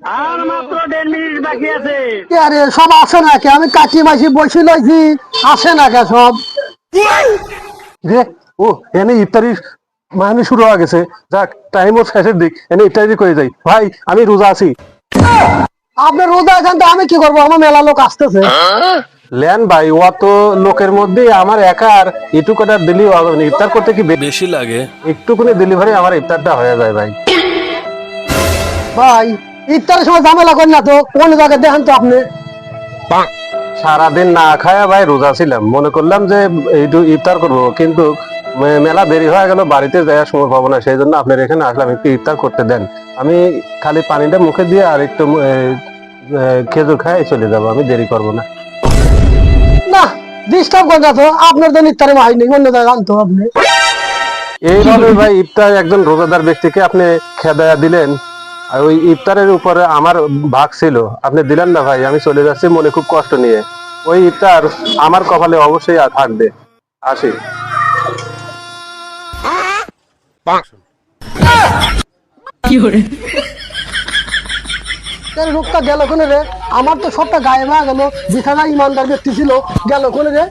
আর মাত্র 1.5 মিনিট বাকি আছে। আরে সব আসে না কে? আমি কাকি মাসি বসে লইছি, আসে না কে সব? রে ও এনে ইফতারি মানে শুরু হয়ে গেছে। যাক টাইমও শেষের দিক, এনে ইফতারি করে যাই। ভাই আমি রোজা আছি। আপনার রোজা এখান থেকে আমি কি করবো? আমার মেলা লোক আসতেছে। লেন ভাই, অত লোকের মধ্যে আমার একার একটু কটা দিলি ইফতার করতে কি বেশি লাগে। একটুখানি ডেলিভারি আমার ইফতারটা হয়ে যায় ভাই। ভাই ইফতারের সময় ঝামেলা করেন না তো, কোন জায়গায় দেখেন তো আপনি। সারাদিন না খায়া ভাই রোজা ছিলাম, মনে করলাম যে এইটু ইফতার করব, কিন্তু মেলা দেরি হয়ে গেল, বাড়িতে যাওয়ার সময় পাবো না, সেই জন্য আপনার এখানে আসলাম, একটু ইফতার করতে দেন। আমি খালি পানিটা মুখে দিয়ে আর একটু খেজুর খাই চলে যাবো, আমি দেরি করব না। না, ডিস্টার্ব করেন না তো, আপনার তো ইফতারে মাই নেই, অন্য জায়গায় আনতো আপনি। এইভাবে ভাই ইফতার একজন রোজাদার ব্যক্তিকে আপনি খেদায়া দিলেন, আর ওই ইফতারের উপরে আমার ভাগ ছিল, আপনি দিলেন না ভাই। আমি চলে যাচ্ছি মনে খুব কষ্ট নিয়ে। ওই ইফতার আমার কপালে অবশ্যই থাকবে। আসি। লোকটা গেল কোনে রে? আমার তো সবটা গায়ে হয়ে গেল, যেখানে ইমানদার ব্যক্তি ছিল গেল কোনে রে?